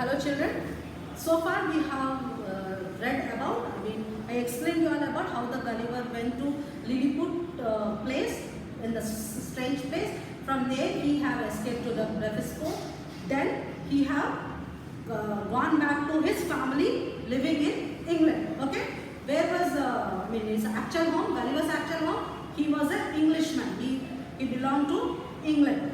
Hello children. So far we have read about, I explained you all about how the Gulliver went to Lilliput place, in the strange place. From there he have escaped to the Blefuscu. Then he have gone back to his family living in England. Okay. Where was his actual home, Gulliver's actual home? He was an Englishman. He belonged to England.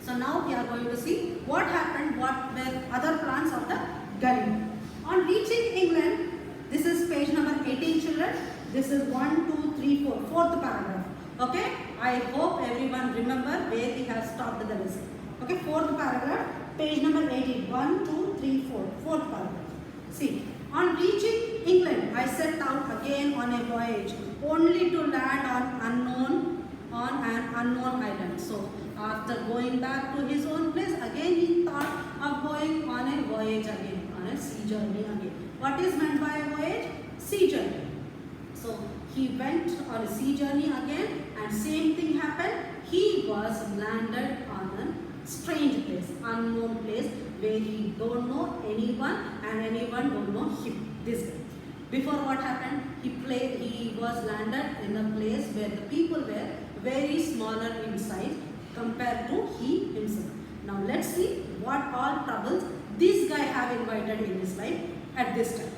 So now we are going to see what happened, what were other plans of the Gulliver. On reaching England, this is page number 18 children. This is 1, 2, 3, 4, fourth paragraph. Okay, I hope everyone remember where we have stopped the lesson. Okay, fourth paragraph, page number 18, 1, 2, 3, 4, fourth paragraph. See, on reaching England, I set out again on a voyage, only to land on an unknown island. So after going back to his own place, again he thought of going on a voyage again, on a sea journey again. What is meant by a voyage? Sea journey. So he went on a sea journey again, and same thing happened. He was landed on a strange place, unknown place, where he don't know anyone and anyone don't know him. This guy. Before what happened? He was landed in a place where the people were very smaller in size compared to he himself. Now let's see what all troubles this guy have invited in his life at this time.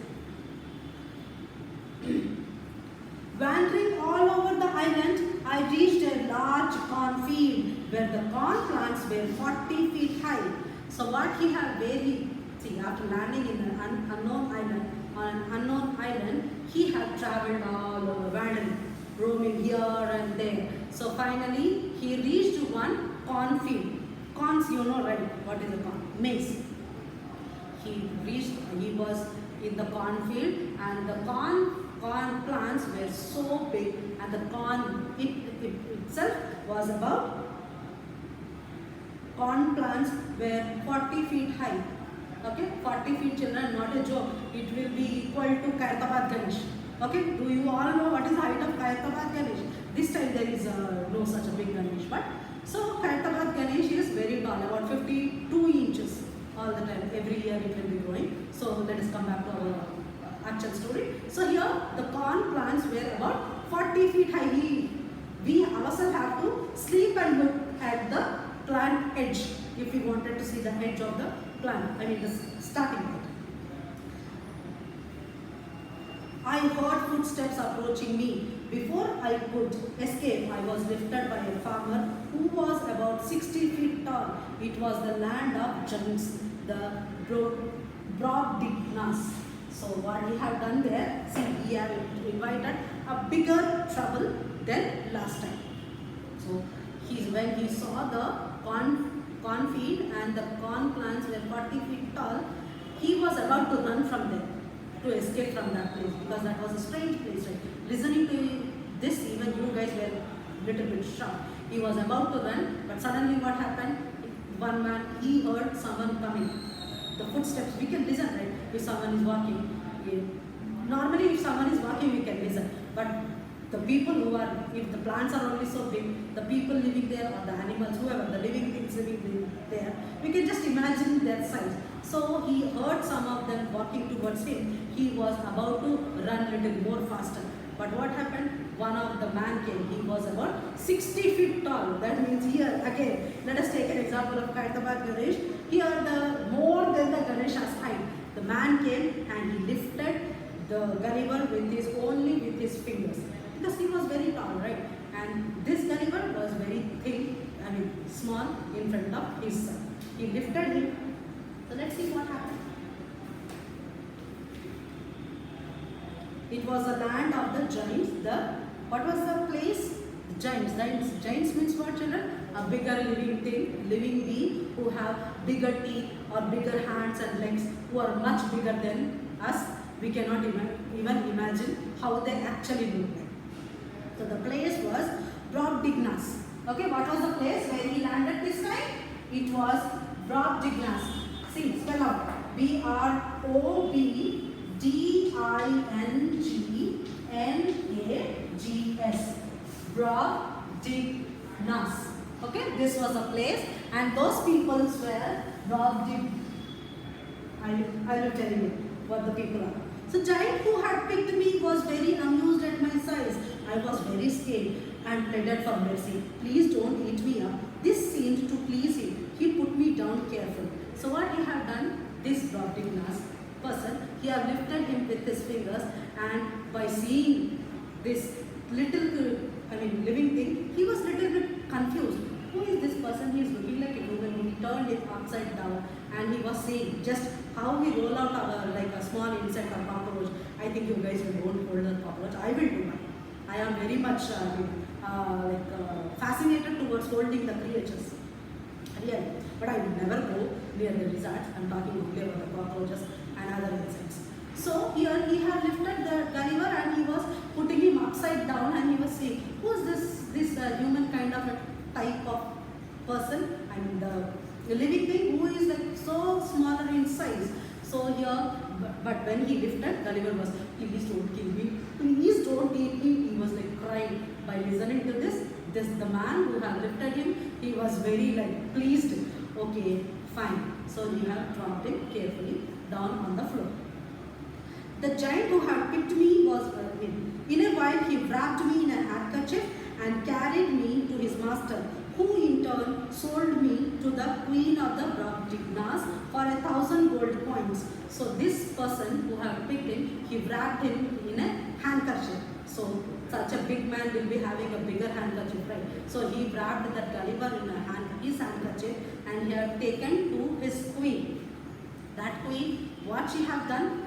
Wandering all over the island, I reached a large cornfield where the corn plants were 40 feet high. So what he had, after landing in an unknown island, on an unknown island, he had traveled all over, wandering, roaming here and there. So finally, he reached one cornfield. Corns, you know, right? What is a corn? Maize. He was in the cornfield, and the corn plants were so big, and the corn itself was about, corn plants were 40 feet high. Okay, 40 feet children, not a joke. It will be equal to Khairatabad Ganesh. Okay, do you all know what is the height of Khairatabad Ganesh? This time there is no such a big Ganesh, but so Khairatabad Ganesh is very tall, about 52 inches all the time. Every year it will be growing. So let us come back to our actual story. So here the corn plants were about 40 feet high. We ourselves have to sleep and look at the plant edge if we wanted to see the edge of the plant, the starting point. I heard footsteps approaching me. Before I could escape, I was lifted by a farmer who was about 60 feet tall. It was the land of giants, the Brobdingnags. So what he had done there, see, he had invited a bigger trouble than last time. So when he saw the cornfield and the corn plants were 40 feet tall, he was about to run from there, to escape from that place, because that was a strange place, right? Listening to this, even you guys were a little bit shocked. He was about to run, but suddenly what happened? One man, he heard someone coming. The footsteps, we can listen, right? If someone is walking. Normally if someone is walking, we can listen. But the people who are, if the plants are only so big, the people living there, or the animals, whoever, the living things living there, we can just imagine their size. So he heard some of them walking towards him. He was about to run a little more faster. But what happened? One of the man came. He was about 60 feet tall. That means here, again, let us take an example of Khairatabad Ganesh. Here, the more than the Ganesha's height, the man came and he lifted the Gulliver with his fingers. Because he was very tall, right? And this Gulliver was very thin, small in front of his son. He lifted him. So let's see what happened. It was the land of the giants. What was the place? The giants. Giants means what, children? A bigger living being who have bigger teeth or bigger hands and legs, who are much bigger than us. We cannot even imagine how they actually look like. So the place was Brobdingnags. Okay, what was the place where he landed this time? It was Brobdingnags. See, spell out. Brobdingnags. Brobdingnags. Okay, this was a place, and those peoples were I will tell you what the people are. So giant who had picked me was very amused at my size. I was very scared and pleaded for mercy. Please don't eat me up. This seemed to please him. He put me down carefully. So what he had done, this Brobdingnas person, he had lifted him with his fingers, and by seeing this little, living thing, he was little bit confused. Who is this person? He is looking like a human. He turned it upside down and he was saying just how we roll out like a small insect or cockroach. I think you guys will don't hold a cockroach. I will do mine. I am very much fascinated towards holding the creatures. Really. But I would never go near the lizards. I am talking only about the cockroaches and other insects. So here he had lifted the Gulliver and he was putting him upside down and he was saying, who is this human kind of a type of person? I mean the living thing who is like so smaller in size. So here, but when he lifted, Gulliver was, please don't kill me, please don't eat me. He was like crying. By listening to this, the man who had lifted him, he was very like pleased. Okay, fine. So you have dropped him carefully down on the floor. The giant who had picked me was in a while he wrapped me in a handkerchief and carried me to his master, who in turn sold me to the queen of the Brobdingnas for 1,000 gold coins. So this person who had picked him, he wrapped him in a handkerchief. So such a big man will be having a bigger handkerchief, right? So he wrapped that Gulliver in his handkerchief and he had taken to his queen. That queen, what she have done,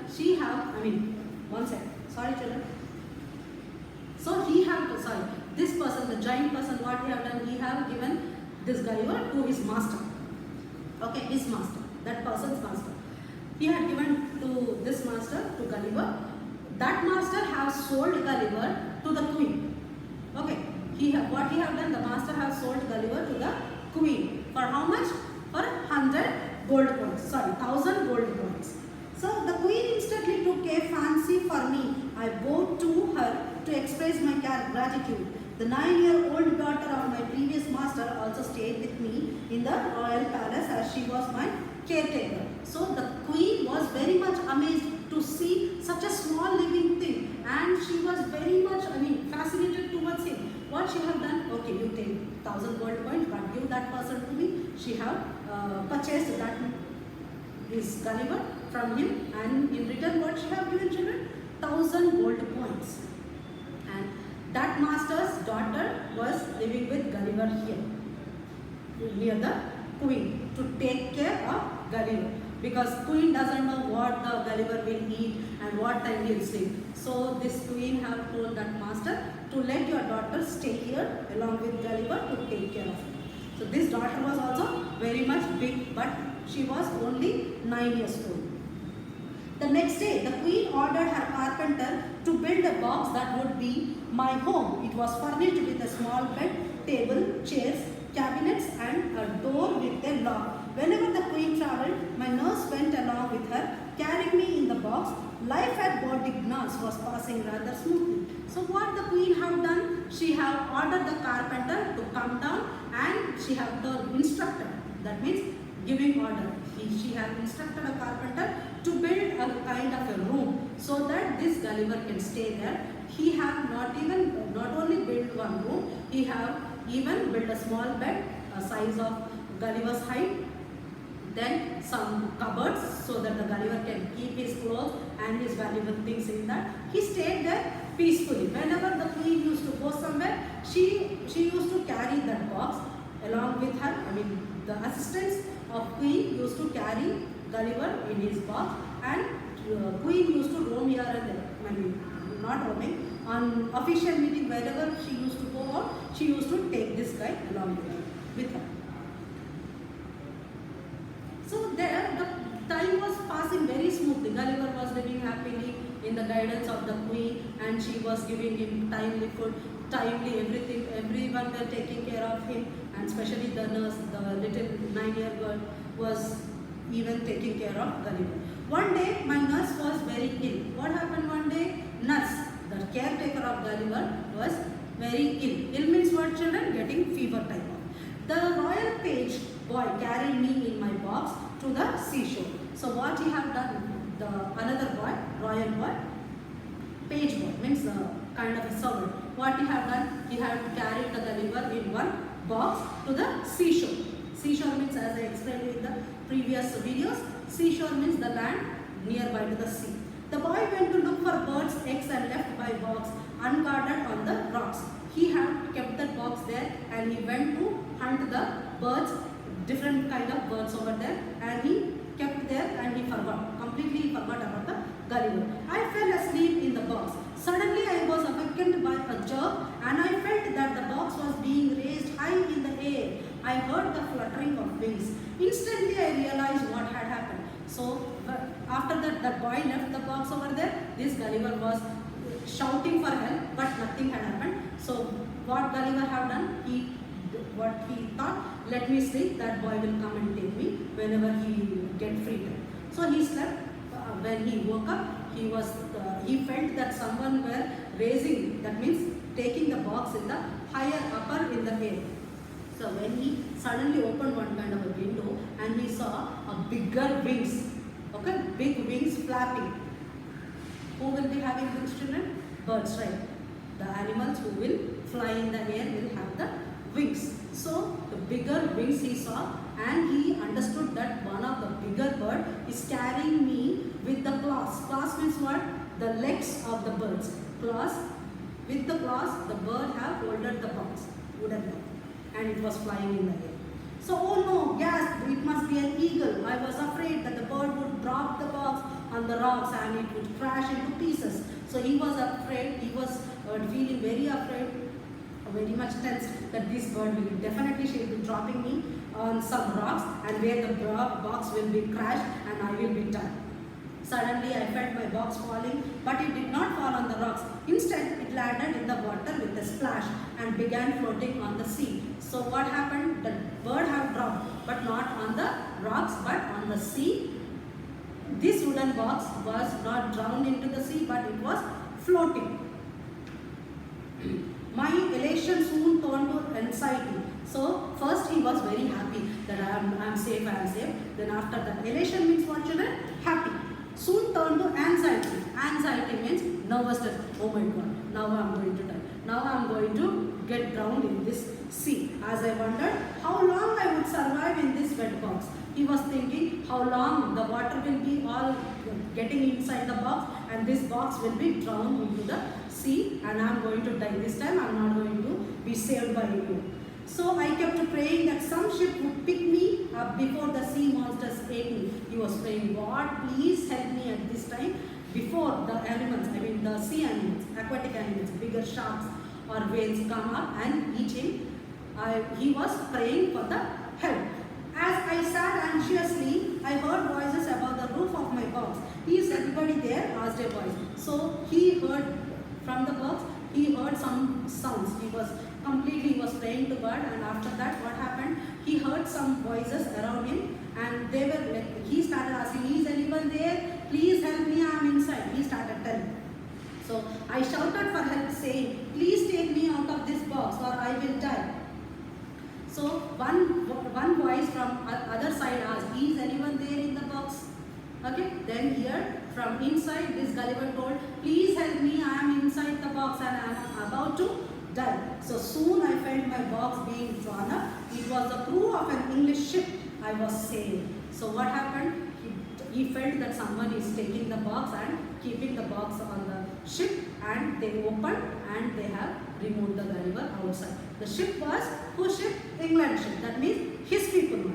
one second, sorry children. So this person, the giant person, what he have done, he have given this Gulliver to his master. Okay, his master, that person's master. He had given to this master, to Gulliver. That master have sold Gulliver to the queen. Okay, what he have done, the master have sold Gulliver to the queen. For how much? For 100 gold coins. 1,000 gold coins. So the queen instantly took a fancy for me. I bowed to her to express my gratitude. The 9-year-old daughter of my previous master also stayed with me in the royal palace as she was my caretaker. So the queen was very much amazed to see such a small living thing, and she was very much fascinated towards him. What she have done? Okay, you take 1,000 gold coins, but give that person to me. She have purchased this Gulliver from him, and in return what she have given children? 1,000 gold coins. And that master's daughter was living with Gulliver here, near the queen, to take care of Gulliver. Because queen doesn't know what the Gulliver will eat and what time he will sleep. So this queen have told that master to let your daughter stay here along with Gulliver to take care of him. So this daughter was also very much big, but she was only 9 years old. The next day, the queen ordered her carpenter to build a box that would be my home. It was furnished with a small bed, table, chairs, cabinets and a door with a lock. Whenever the queen travelled, my nurse went along with her, carrying me in the box. Life at Brobdingnas was passing rather smoothly. So what the queen have done? She have ordered the carpenter to come down and she have the instructor. Not means giving order. She have instructed a carpenter to build a kind of a room so that this Gulliver can stay there. He have not only built one room, he have even built a small bed, a size of Gulliver's height, then some cupboards so that the Gulliver can keep his clothes and his valuable things in that. He stayed there peacefully. Whenever the queen used to go somewhere, she used to carry that box along with her. The assistants of queen used to carry Gulliver in his box, and queen used to roam here and there. Not roaming, on official meeting, wherever she used to go out, she used to take this guy along with her. So there, the time was passing very smoothly. Gulliver was living happily in the guidance of the queen, and she was giving him timely food, timely everything. Everyone were taking care of him, and especially the nurse, the little 9-year-old girl, was even taking care of Gulliver. One day, my nurse was very ill. What happened one day? Nurse, the caretaker of Gulliver, was very ill. Ill means what, children? Getting fever type of. The royal page boy carried me in my box to the seashore. So what he have done, the another boy, royal boy, page boy, means kind of a servant. What he have done, he have carried the Gulliver in one box to the seashore. Seashore means, as I explained in the previous videos, seashore means the land nearby to the sea. The boy went to look for birds' eggs and left by box unguarded on the rocks. He had kept that box there and he went to hunt the birds, different kind of birds over there, and he kept there and he forgot, completely forgot about the Gulliver. I fell asleep in the box. Suddenly I was awakened by a jerk and I felt that the box was being raised high in the air. I heard the fluttering of wings. Instantly I realized what had happened. So after that, the boy left the box over there. This Gulliver was shouting for help, but nothing had happened. So what Gulliver have done? What he thought, let me sleep, that boy will come and take me whenever he get free time. So he slept. When he woke up, he felt that someone were raising, that means taking the box in the higher upper in the air. So when he suddenly opened one kind of a window and he saw a bigger wings, okay, big wings flapping. Who will be having wings, children? Birds, right? The animals who will fly in the air will have the wings. So the bigger wings he saw, and he understood that one of the bigger bird is carrying me with the claws. Claws means what? The legs of the birds. Claws. With the claws, the bird have holded the box, wooden box, and it was flying in the air. So, oh no, gasped, it must be an eagle. I was afraid that the bird would drop the box on the rocks and it would crash into pieces. So he was afraid, he was feeling very afraid, very much tense, that this bird will definitely, she will be dropping me on some rocks and where the box will be crashed and I will be done. Suddenly I felt my box falling, but it did not fall on the rocks. Instead, it landed in the water with a splash and began floating on the sea. So what happened? The bird had dropped, but not on the rocks, but on the sea. This wooden box was not drowned into the sea, but it was floating. My elation soon turned to anxiety. So first he was very happy that I am safe, I am safe. Then after that, elation means what, children? Happy. Soon turned to anxiety. Anxiety means nervousness. Oh my God, now I am going to die. Now I am going to get drowned in this sea. As I wondered how long I would survive in this wet box. He was thinking how long the water will be all getting inside the box and this box will be drowned into the sea and I am going to die. This time I am not going to be saved by you. So I kept praying that some ship would pick me up before the sea monsters ate me. He was praying, God, please help me at this time before the animals, I mean the sea animals, aquatic animals, bigger sharks or whales come up and eat him. He was praying for the help. As I sat anxiously, I heard voices above the roof of my box. Is everybody there? Asked a voice. So he heard from the box, he heard some sounds. He was praying to God, and after that what happened? He heard some voices around him and they were like, he started asking, is anyone there? Please help me, I am inside. He started telling. So I shouted for help saying, please take me out of this box or I will die. So one voice from other side asked, is anyone there in the box? Okay, then here from inside this Gulliver told, please help me, I am inside the box and I am about to die. So soon I felt my box being drawn up. It was the crew of an English ship I was sailing. So what happened? He felt that someone is taking the box and keeping the box on the ship, and they opened and they have removed the Gulliver outside. The ship was, whose ship? England ship. That means his people.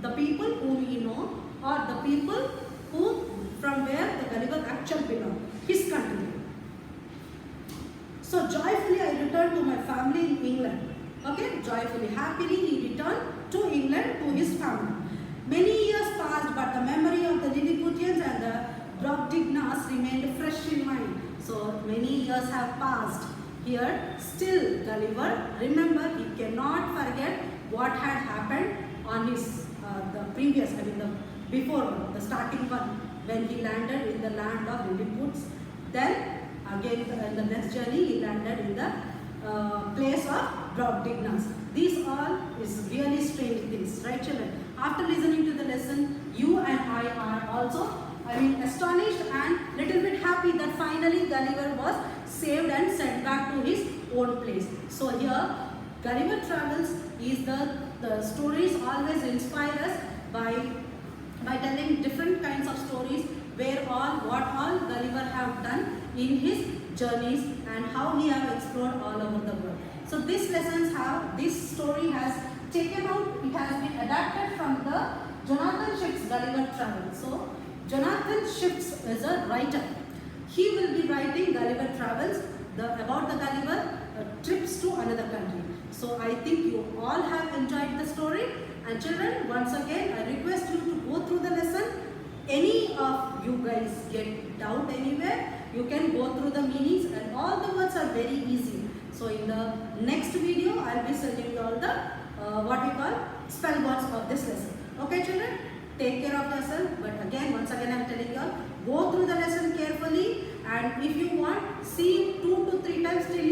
The people whom he know, or the people who from where the Gulliver actually belonged, his country. So joyfully I returned to my family in England. Okay, joyfully, happily he returned to England to his family. Many years passed, but the memory of the Lilliputians and the Brobdingnags remained fresh in mind. So many years have passed. Here, still Gulliver, remember, he cannot forget what had happened on his the previous, I mean the before one, the starting one, when he landed in the land of Lilliputs. Then again in the next journey he landed in the place of Brobdingnags. These all is really strange things, right children? After listening to the lesson, you and I are also, I mean, astonished and little bit happy that finally Gulliver was saved and sent back to his own place. So here, Gulliver Travels is the stories always inspire us by telling different kinds of stories where what all Gulliver have done in his journeys and how he have explored all over the world. So this story has taken out, it has been adapted from the Jonathan Swift's Gulliver Travels. So Jonathan Swift is a writer. He will be writing Gulliver Travels, about the Gulliver trips to another country. So I think you all have enjoyed the story. And children, once again, I request you to go through the lesson. Any of you guys get doubt anywhere, you can go through the meanings, and all the words are very easy. So in the next video, I will be sending you all the what we call spell words of this lesson. Okay children, take care of yourself. But again, once again I am telling you all, go through the lesson carefully, and if you want, see 2 to 3 times till